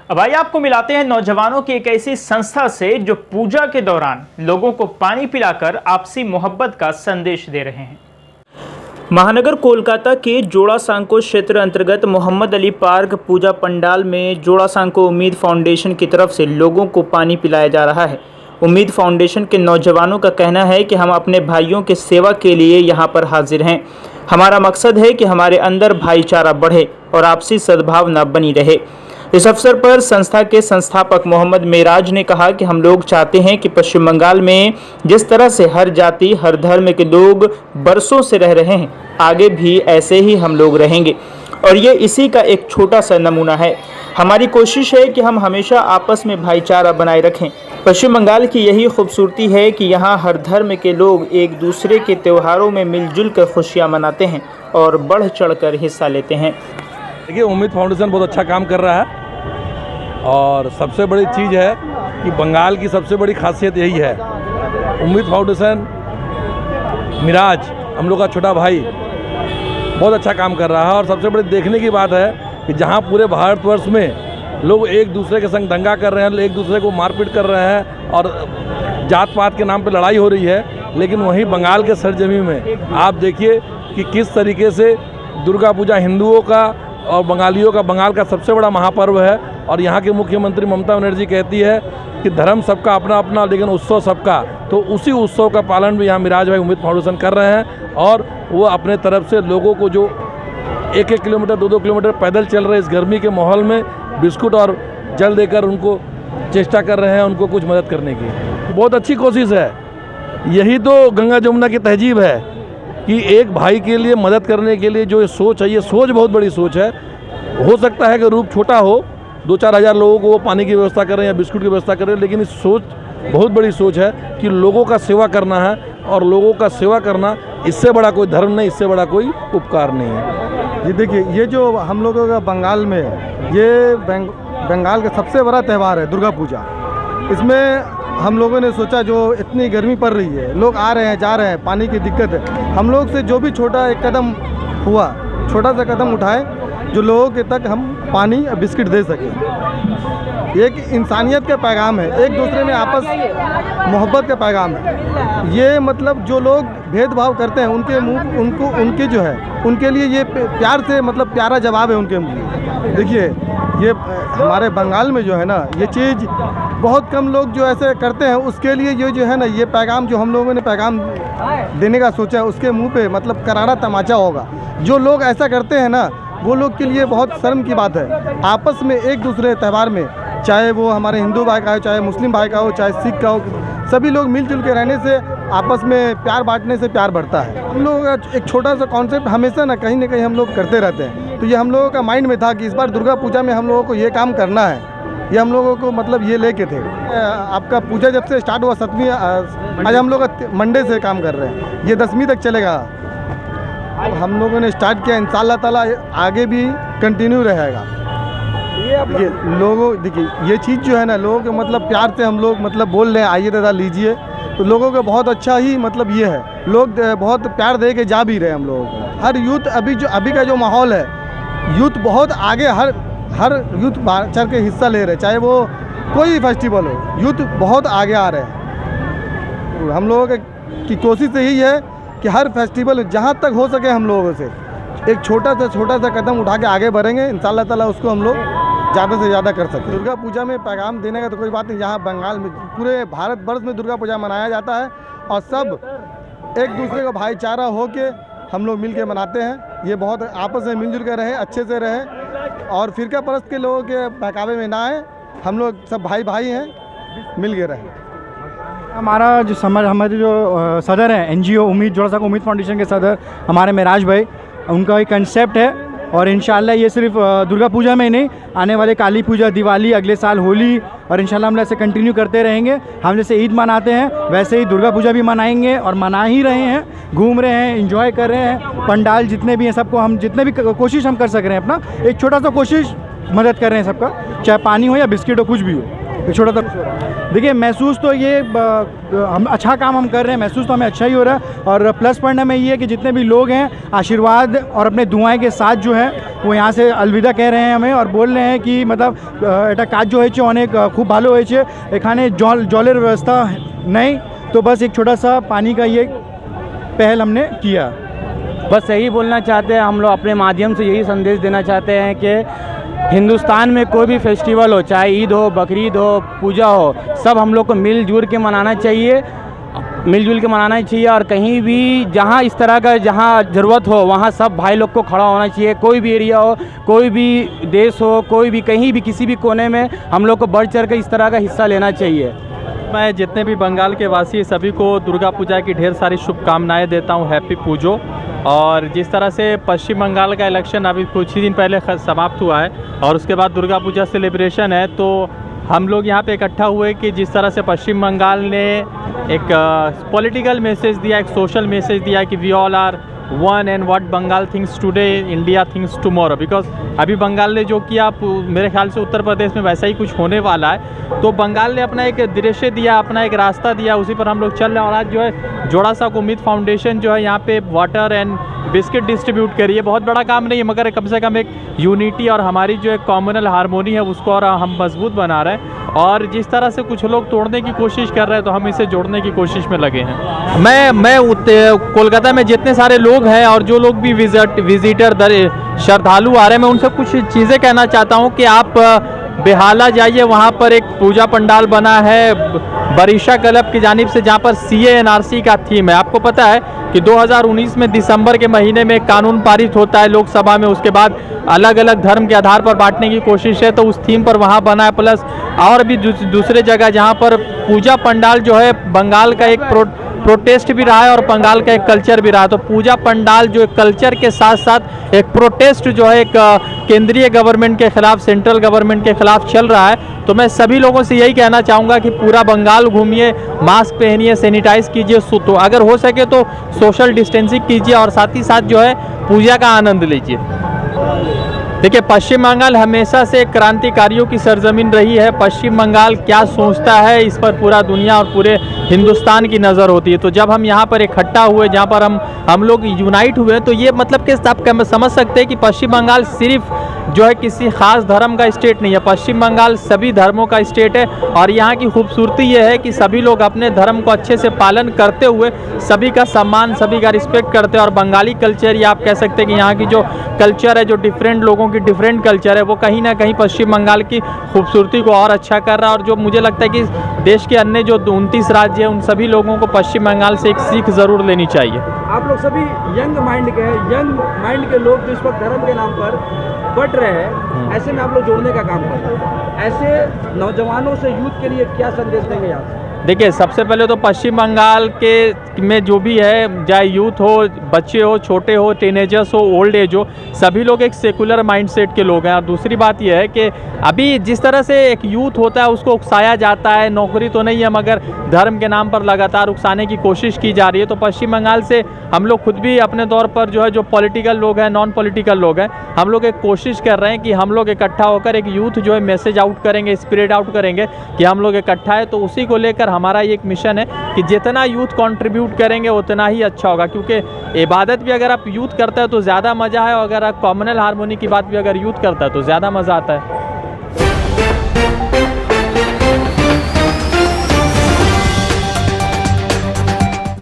अब आइए आपको मिलाते हैं नौजवानों की एक ऐसी संस्था से जो पूजा के दौरान लोगों को पानी पिलाकर आपसी मोहब्बत का संदेश दे रहे हैं। महानगर कोलकाता के जोड़ासांको क्षेत्र अंतर्गत मोहम्मद अली पार्क पूजा पंडाल में जोड़ासांको उम्मीद फाउंडेशन की तरफ से लोगों को पानी पिलाया जा रहा है। उम्मीद फाउंडेशन के नौजवानों का कहना है कि हम अपने भाइयों की सेवा के लिए यहाँ पर हाजिर हैं। हमारा मकसद है कि हमारे अंदर भाईचारा बढ़े और आपसी सद्भावना बनी रहे। इस अवसर पर संस्था के संस्थापक मोहम्मद मेराज ने कहा कि हम लोग चाहते हैं कि पश्चिम बंगाल में जिस तरह से हर जाति हर धर्म के लोग बरसों से रह रहे हैं, आगे भी ऐसे ही हम लोग रहेंगे और ये इसी का एक छोटा सा नमूना है। हमारी कोशिश है कि हम हमेशा आपस में भाईचारा बनाए रखें। पश्चिम बंगाल की यही खूबसूरती है कि यहाँ हर धर्म के लोग एक दूसरे के त्योहारों में मिलजुल कर खुशियाँ मनाते हैं और बढ़ चढ़ कर हिस्सा लेते हैं। देखिए, उम्मीद फाउंडेशन बहुत अच्छा काम कर रहा है और सबसे बड़ी चीज़ है कि बंगाल की सबसे बड़ी खासियत यही है। उम्मीद फाउंडेशन मिराज हम लोग का छोटा भाई बहुत अच्छा काम कर रहा है और सबसे बड़ी देखने की बात है कि जहां पूरे भारतवर्ष में लोग एक दूसरे के संग दंगा कर रहे हैं, एक दूसरे को मारपीट कर रहे हैं और जात पात के नाम पे लड़ाई हो रही है, लेकिन वहीं बंगाल के सरजमी में आप देखिए कि किस तरीके से दुर्गा पूजा हिंदुओं का और बंगालियों का, बंगाल का सबसे बड़ा महापर्व है। और यहाँ के मुख्यमंत्री ममता बनर्जी कहती है कि धर्म सबका अपना अपना लेकिन उत्सव सबका, तो उसी उत्सव का पालन भी यहाँ मिराज भाई उम्मीद फाउंडेशन कर रहे हैं और वो अपने तरफ से लोगों को जो 1-1 किलोमीटर 2-2 किलोमीटर पैदल चल रहे इस गर्मी के माहौल में बिस्कुट और जल देकर उनको चेष्टा कर रहे हैं उनको कुछ मदद करने की। बहुत अच्छी कोशिश है। यही तो गंगा जमुना की तहजीब है कि एक भाई के लिए मदद करने के लिए जो ये सोच है, ये सोच बहुत बड़ी सोच है। हो सकता है कि रूप छोटा हो, 2-4 हज़ार लोगों को वो पानी की व्यवस्था कर रहे हैं या बिस्कुट की व्यवस्था कर रहे हैं, लेकिन इस सोच बहुत बड़ी सोच है कि लोगों का सेवा करना है और लोगों का सेवा करना इससे बड़ा कोई धर्म नहीं, इससे बड़ा कोई उपकार नहीं है। ये देखिए, ये जो हम लोगों का बंगाल में ये बंगाल का सबसे बड़ा त्यौहार है दुर्गा पूजा। इसमें हम लोगों ने सोचा जो इतनी गर्मी पड़ रही है, लोग आ रहे हैं जा रहे हैं, पानी की दिक्कत है, हम लोग से जो भी छोटा एक कदम हुआ, छोटा सा कदम उठाए जो लोगों के तक हम पानी और बिस्किट दे सकें। एक इंसानियत का पैगाम है, एक दूसरे में आपस मोहब्बत का पैगाम है। ये मतलब जो लोग भेदभाव करते हैं उनके मुँह उनके जो है उनके लिए ये प्यार से मतलब प्यारा जवाब है उनके मुँह। देखिए, ये हमारे बंगाल में जो है ना, ये चीज़ बहुत कम लोग जो ऐसे करते हैं, उसके लिए ये जो है ना, ये पैगाम जो हम लोगों ने पैगाम देने का सोचा है उसके मुंह पे मतलब करारा तमाचा होगा। जो लोग ऐसा करते हैं ना, वो लोग के लिए बहुत शर्म की बात है। आपस में एक दूसरे त्यौहार में, चाहे वो हमारे हिंदू भाई का हो, चाहे मुस्लिम भाई का हो, चाहे सिख का हो, सभी लोग मिलजुल के रहने से आपस में प्यार बांटने से प्यार बढ़ता है। हम लोगों का एक छोटा सा कॉन्सेप्ट हमेशा ना कहीं हम लोग करते रहते हैं, तो ये हम लोगों का माइंड में था कि इस बार दुर्गा पूजा में हम लोगों को ये काम करना है। ये हम लोगों को मतलब ये लेके थे। आपका पूजा जब से स्टार्ट हुआ 7वीं, आज हम लोग मंडे से काम कर रहे हैं, ये 10वीं तक चलेगा। हम लोगों ने स्टार्ट किया, इंशाअल्लाह ताला आगे भी कंटिन्यू रहेगा। ये लोगों देखिए, ये चीज़ जो है ना, लोगों के मतलब प्यार से हम लोग मतलब बोल रहे हैं आइए दादा लीजिए, तो लोगों का बहुत अच्छा ही मतलब ये है, लोग बहुत प्यार दे के जा भी रहे हैं हम लोगों को। हर यूथ अभी का जो माहौल है, यूथ बहुत आगे, हर यूथ चढ़ के हिस्सा ले रहे हैं, चाहे वो कोई भी फेस्टिवल हो, यूथ बहुत आगे आ रहे हैं। हम लोगों की कोशिश यही है कि हर फेस्टिवल जहाँ तक हो सके हम लोगों से एक छोटा सा कदम उठा के आगे बढ़ेंगे। इंशाअल्लाह ताला उसको हम लोग ज़्यादा से ज़्यादा कर सकते हैं। दुर्गा पूजा में पैगाम देने का तो कोई बात नहीं। यहाँ बंगाल में, पूरे भारतवर्ष में दुर्गा पूजा मनाया जाता है और सब एक दूसरे का भाईचारा हो के हम लोग मिल के मनाते हैं। ये बहुत आपस में मिलजुल कर रहे, अच्छे से रहे और फिरका परस्त के लोगों के बहकावे में ना आए। हम लोग सब भाई हैं, मिल के रहे। हमारे जो सदर हैं NGO उम्मीद जोड़ासांको उम्मीद फाउंडेशन के सदर हमारे मेराज भाई, उनका एक कंसेप्ट है और इंशाल्लाह ये सिर्फ दुर्गा पूजा में नहीं, आने वाले काली पूजा, दिवाली, अगले साल होली और इंशाल्लाह हम ऐसे कंटिन्यू करते रहेंगे। हम जैसे ईद मनाते हैं वैसे ही दुर्गा पूजा भी मनाएंगे और मना ही रहे हैं, घूम रहे हैं, एंजॉय कर रहे हैं। पंडाल जितने भी हैं सबको हम जितने भी कोशिश हम कर सक रहे हैं, अपना एक छोटा सा कोशिश मदद कर रहे हैं सबका, चाहे पानी हो या बिस्किट हो, कुछ भी हो। एक छोटा सा देखिए, महसूस तो ये हम अच्छा काम हम कर रहे हैं, महसूस तो हमें अच्छा ही हो रहा है। और प्लस पॉइंट हमें ये है कि जितने भी लोग हैं आशीर्वाद और अपने दुआएं के साथ जो है वो यहाँ से अलविदा कह रहे हैं हमें, और बोल रहे हैं कि मतलब এটা কাজ जो হয়েছে অনেক खूब ভালো হয়েছে, এখানে জলের व्यवस्था नहीं, तो बस एक छोटा सा पानी का ये पहल हमने किया। बस यही बोलना चाहते हैं हम लोग, अपने माध्यम से यही संदेश देना चाहते हैं कि हिंदुस्तान में कोई भी फेस्टिवल हो, चाहे ईद हो, बकरीद हो, पूजा हो, सब हम लोग को मिलजुल के मनाना चाहिए, मिलजुल के मनाना चाहिए। और कहीं भी जहाँ इस तरह का जहाँ ज़रूरत हो वहाँ सब भाई लोग को खड़ा होना चाहिए। कोई भी एरिया हो, कोई भी देश हो, कोई भी कहीं भी किसी भी कोने में हम लोग को बढ़ चढ़ कर इस तरह का हिस्सा लेना चाहिए। मैं जितने भी बंगाल के वासी सभी को दुर्गा पूजा की ढेर सारी शुभकामनाएं देता हूं, हैप्पी पूजो। और जिस तरह से पश्चिम बंगाल का इलेक्शन अभी कुछ ही दिन पहले समाप्त हुआ है और उसके बाद दुर्गा पूजा सेलिब्रेशन है, तो हम लोग यहाँ पे इकट्ठा हुए कि जिस तरह से पश्चिम बंगाल ने एक पॉलिटिकल मैसेज दिया, एक सोशल मैसेज दिया कि we all are one and what Bengal thinks today India thinks tomorrow. Because अभी बंगाल ने जो किया मेरे ख्याल से उत्तर प्रदेश में वैसा ही कुछ होने वाला है। तो बंगाल ने अपना एक दृश्य दिया, अपना एक रास्ता दिया, उसी पर हम लोग चल रहे हैं। और आज जो है जोड़ासा को उम्मीद फाउंडेशन जो है यहाँ पे वाटर एंड बिस्किट डिस्ट्रीब्यूट करी है। बहुत बड़ा काम नहीं है मगर कम से कम एक यूनिटी और हमारी जो एक कॉम्युनल हारमोनी है उसको और हम मजबूत बना रहे हैं। और जिस तरह से कुछ लोग तोड़ने की कोशिश कर रहे हैं तो हम इसे जोड़ने की कोशिश में लगे हैं। मैं कोलकाता में जितने सारे लोग हैं और जो लोग भी विजिटर श्रद्धालु आ रहे हैं, मैं उनसे कुछ चीज़ें कहना चाहता हूँ कि आप बेहाला जाइए, वहाँ पर एक पूजा पंडाल बना है बरिशा क्लब की जानिब से जहाँ पर CA NRC का थीम है। आपको पता है कि 2019 में दिसंबर के महीने में कानून पारित होता है लोकसभा में, उसके बाद अलग अलग धर्म के आधार पर बांटने की कोशिश है, तो उस थीम पर वहाँ बना है। प्लस और भी दूसरे जगह जहाँ पर पूजा पंडाल जो है बंगाल का एक प्रोटेस्ट भी रहा है और बंगाल का एक कल्चर भी रहा है। तो पूजा पंडाल जो एक कल्चर के साथ साथ एक प्रोटेस्ट जो है एक केंद्रीय गवर्नमेंट के खिलाफ, सेंट्रल गवर्नमेंट के खिलाफ चल रहा है। तो मैं सभी लोगों से यही कहना चाहूँगा कि पूरा बंगाल घूमिए, मास्क पहनिए, सैनिटाइज कीजिए, तो अगर हो सके तो सोशल डिस्टेंसिंग कीजिए और साथ ही साथ जो है पूजा का आनंद लीजिए। देखिए, पश्चिम बंगाल हमेशा से क्रांतिकारियों की सरजमीन रही है। पश्चिम बंगाल क्या सोचता है इस पर पूरा दुनिया और पूरे हिंदुस्तान की नज़र होती है। तो जब हम यहाँ पर इकट्ठा हुए, जहाँ पर हम लोग यूनाइट हुए, तो ये मतलब कि आप समझ सकते हैं कि पश्चिम बंगाल सिर्फ जो है किसी खास धर्म का स्टेट नहीं है। पश्चिम बंगाल सभी धर्मों का स्टेट है और यहाँ की खूबसूरती ये है कि सभी लोग अपने धर्म को अच्छे से पालन करते हुए सभी का सम्मान, सभी का रिस्पेक्ट करते हैं। और बंगाली कल्चर, या आप कह सकते हैं कि यहाँ की जो कल्चर है, जो डिफरेंट लोगों की डिफरेंट कल्चर है, वो कहीं ना कहीं पश्चिम बंगाल की खूबसूरती को और अच्छा कर रहा है। और जो मुझे लगता है कि देश के अन्य जो 29 राज्य हैं उन सभी लोगों को पश्चिम बंगाल से एक सीख ज़रूर लेनी चाहिए। आप लोग सभी यंग माइंड के हैं, यंग माइंड के लोग जो इस वक्त धर्म के नाम पर बट रहे हैं, ऐसे में आप लोग जोड़ने का काम कर रहे हैं। ऐसे नौजवानों से, यूथ के लिए क्या संदेश देंगे आप? देखिए, सबसे पहले तो पश्चिम बंगाल के में जो भी है, चाहे यूथ हो, बच्चे हो, छोटे हो, टीनेजर्स हो, ओल्ड एज हो, सभी लोग एक सेकुलर माइंडसेट के लोग हैं। और दूसरी बात यह है कि अभी जिस तरह से एक यूथ होता है उसको उकसाया जाता है, नौकरी तो नहीं है मगर धर्म के नाम पर लगातार उकसाने की कोशिश की जा रही है। तो पश्चिम बंगाल से हम लोग खुद भी अपने तौर पर जो है, जो पॉलिटिकल लोग हैं, नॉन पॉलिटिकल लोग हैं, हम लोग एक कोशिश कर रहे हैं कि हम लोग इकट्ठा होकर एक यूथ जो है मैसेज आउट करेंगे, स्प्रेड आउट करेंगे कि हम लोग इकट्ठा है। तो उसी को लेकर हमारा ये एक मिशन है कि जितना यूथ कंट्रीब्यूट करेंगे उतना ही अच्छा होगा। क्योंकि इबादत भी अगर आप यूथ करते हैं तो ज़्यादा मज़ा है और अगर आप कॉम्युनल हारमोनी की बात भी अगर यूथ करता है तो ज़्यादा मज़ा आता है।